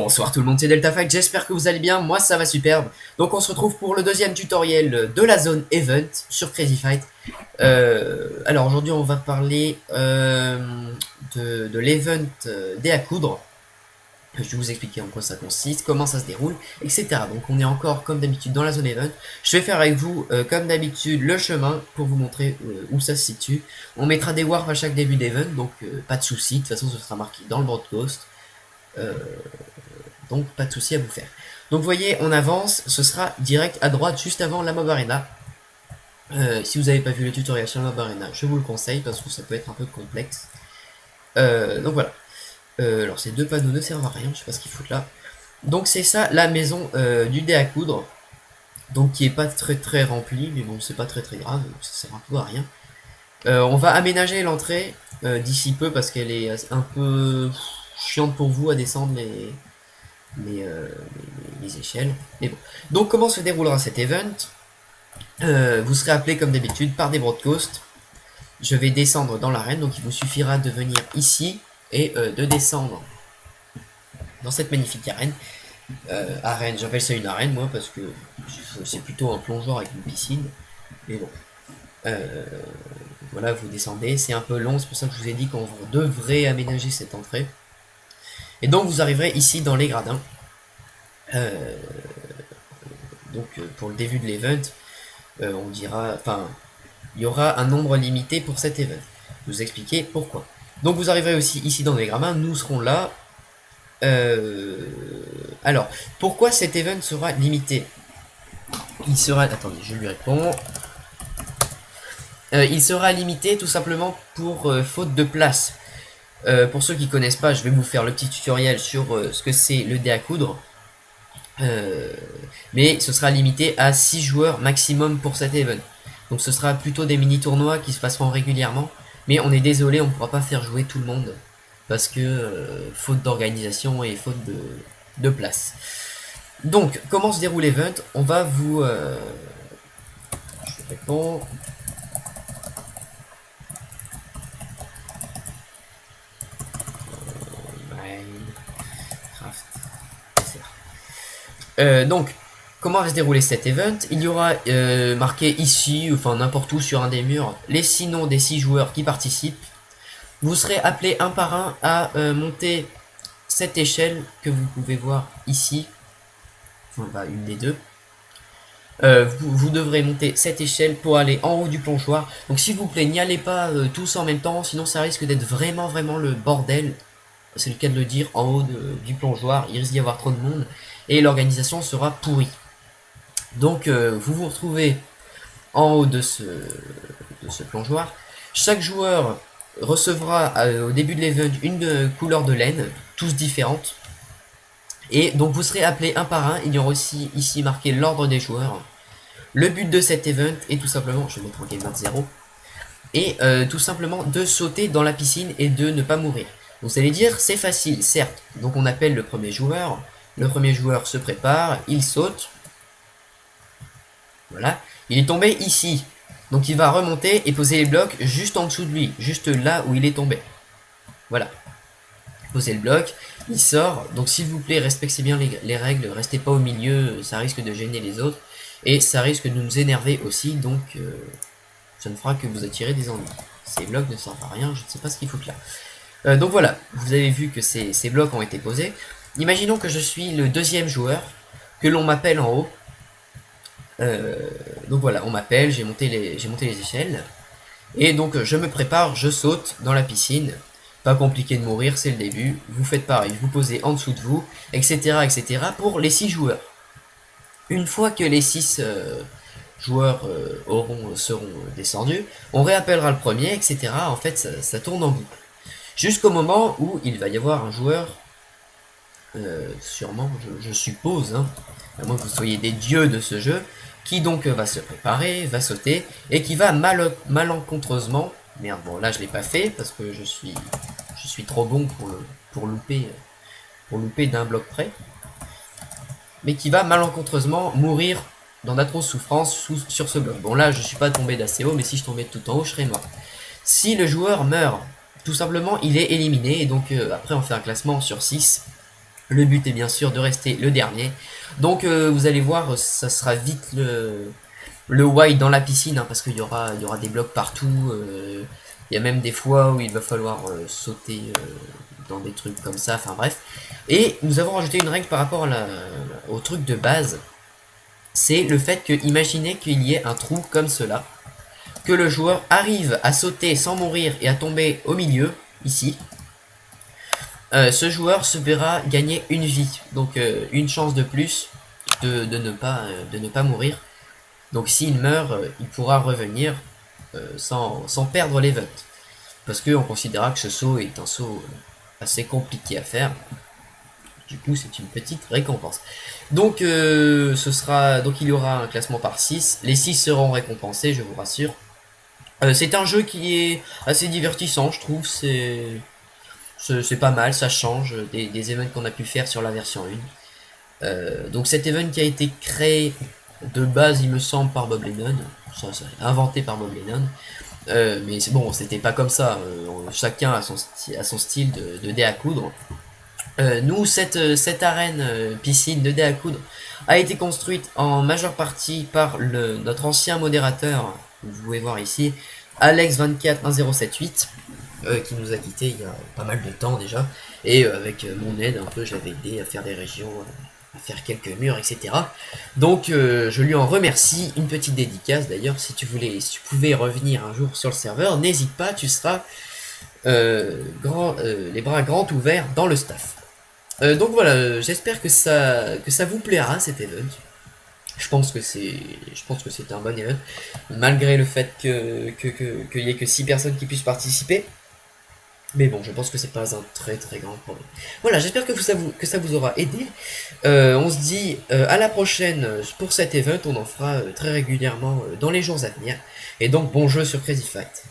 Bonsoir tout le monde, c'est DeltaFight, j'espère que vous allez bien, moi ça va superbe. Donc on se retrouve pour le deuxième tutoriel de la zone Event sur Crazy Fight. Alors aujourd'hui on va parler de l'Event dés à coudre. Je vais vous expliquer en quoi ça consiste, comment ça se déroule, etc. Donc on est encore comme d'habitude dans la zone Event. Je vais faire avec vous comme d'habitude le chemin pour vous montrer où ça se situe. On mettra des warps à chaque début d'Event, donc pas de soucis, de toute façon ce sera marqué dans le broadcast. Donc pas de souci à vous faire. Donc vous voyez, on avance, ce sera direct à droite juste avant la Mob Arena. Si vous n'avez pas vu le tutoriel sur la Mob Arena, je vous le conseille parce que ça peut être un peu complexe. Donc voilà. Alors ces deux panneaux ne servent à rien, je sais pas ce qu'ils foutent là. Donc c'est ça la maison du dé à coudre. Donc qui est pas très remplie, mais bon c'est pas très grave, ça sert un peu à rien. On va aménager l'entrée d'ici peu parce qu'elle est un peu chiante pour vous à descendre les échelles. Mais bon. Donc comment se déroulera cet event? Vous serez appelé comme d'habitude par des broadcasts. Je vais descendre dans l'arène, donc il vous suffira de venir ici et de descendre dans cette magnifique arène. Arène, j'appelle ça une arène moi parce que c'est plutôt un plongeoir avec une piscine. Mais bon. Voilà, vous descendez, c'est un peu long, c'est pour ça que je vous ai dit qu'on devrait aménager cette entrée. Et donc vous arriverez ici dans les gradins. Donc pour le début de l'event, on dira, enfin, il y aura un nombre limité pour cet event. Je vais vous expliquer pourquoi. Donc vous arriverez aussi ici dans les gradins, nous serons là. Alors, pourquoi cet event sera limité? Il sera, attendez, je lui réponds. Il sera limité tout simplement pour faute de place. Pour ceux qui connaissent pas, je vais vous faire le petit tutoriel sur ce que c'est le dé à coudre. Mais ce sera limité à 6 joueurs maximum pour cet event. Donc ce sera plutôt des mini tournois qui se passeront régulièrement. Mais on est désolé, on ne pourra pas faire jouer tout le monde. Parce que faute d'organisation et faute de place. Donc comment se déroule l'event? On va vous... je réponds... Donc, comment va se dérouler cet event? Il y aura marqué ici, enfin n'importe où sur un des murs, les 6 noms des 6 joueurs qui participent. Vous serez appelé un par un à monter cette échelle que vous pouvez voir ici. Enfin, bah, une des deux. Vous devrez monter cette échelle pour aller en haut du plongeoir. Donc s'il vous plaît, n'y allez pas tous en même temps, sinon ça risque d'être vraiment le bordel. C'est le cas de le dire, en haut du plongeoir, il risque d'y avoir trop de monde et l'organisation sera pourrie. Donc vous vous retrouvez en haut de ce plongeoir. Chaque joueur recevra au début de l'event une couleur de laine, tous différentes. Et donc vous serez appelé un par un. Il y aura aussi ici marqué l'ordre des joueurs. Le but de cet event est tout simplement, je vais mettre en game mode 0, et tout simplement de sauter dans la piscine et de ne pas mourir. Vous allez dire, c'est facile, certes. Donc on appelle le premier joueur. Le premier joueur se prépare, il saute. Voilà. Il est tombé ici. Donc il va remonter et poser les blocs juste en dessous de lui. Juste là où il est tombé. Voilà. Poser le bloc. Il sort. Donc s'il vous plaît, respectez bien les règles. Restez pas au milieu. Ça risque de gêner les autres. Et ça risque de nous énerver aussi. Donc ça ne fera que vous attirer des ennuis. Ces blocs ne servent à rien. Je ne sais pas ce qu'il faut là. Donc voilà, vous avez vu que ces blocs ont été posés. Imaginons que je suis le deuxième joueur, que l'on m'appelle en haut. Donc voilà, on m'appelle, j'ai monté les échelles. Et donc je me prépare, je saute dans la piscine. Pas compliqué de mourir, c'est le début. Vous faites pareil, vous posez en dessous de vous, etc. pour les 6 joueurs. Une fois que les 6 joueurs seront descendus, on réappellera le premier, etc. En fait, ça tourne en boucle. Jusqu'au moment où il va y avoir un joueur, sûrement, je suppose, hein, à moins que vous soyez des dieux de ce jeu, qui donc va se préparer, va sauter, et qui va malencontreusement, merde, bon là je l'ai pas fait, parce que je suis trop bon pour louper d'un bloc près, mais qui va malencontreusement mourir dans d'atroces souffrances sur ce bloc. Bon là je suis pas tombé d'assez haut, mais si je tombais tout en haut, je serais mort. Si le joueur meurt, tout simplement il est éliminé, et donc après on fait un classement sur 6. Le but est bien sûr de rester le dernier. Donc vous allez voir, ça sera vite le white dans la piscine, hein, parce qu'il y aura des blocs partout. Il y a même des fois où il va falloir sauter dans des trucs comme ça, enfin bref. Et nous avons rajouté une règle par rapport au truc de base. C'est le fait que, imaginez qu'il y ait un trou comme cela, que le joueur arrive à sauter sans mourir et à tomber au milieu, ici. Ce joueur se verra gagner une vie, donc une chance de plus de ne pas mourir. Donc s'il meurt, il pourra revenir sans perdre l'event. Parce qu'on considérera que ce saut est un saut assez compliqué à faire. Du coup, c'est une petite récompense. Donc, donc il y aura un classement par 6. Les 6 seront récompensés, je vous rassure. C'est un jeu qui est assez divertissant, je trouve. C'est pas mal, ça change des events qu'on a pu faire sur la version 1. Donc cet event qui a été créé de base, il me semble, par Bob Lennon. Ça inventé par Bob Lennon. Mais c'est bon, c'était pas comme ça. Chacun a son style de dé à coudre. Nous, cette arène piscine de dé à coudre a été construite en majeure partie par notre ancien modérateur, vous pouvez voir ici, Alex24108, qui nous a quitté il y a pas mal de temps déjà. Et avec mon aide un peu, je l'avais aidé à faire des régions, à faire quelques murs, etc. Donc je lui en remercie. Une petite dédicace d'ailleurs, si tu pouvais revenir un jour sur le serveur, n'hésite pas, tu seras les bras grands ouverts dans le staff. Donc voilà, j'espère que ça vous plaira cet event. Je pense que c'est un bon event, malgré le fait qu'il y ait que 6 personnes qui puissent participer. Mais bon, je pense que c'est pas un très très grand problème. Voilà, j'espère que ça vous aura aidé. On se dit à la prochaine pour cet event. On en fera très régulièrement dans les jours à venir. Et donc bon jeu sur Crazy Fight.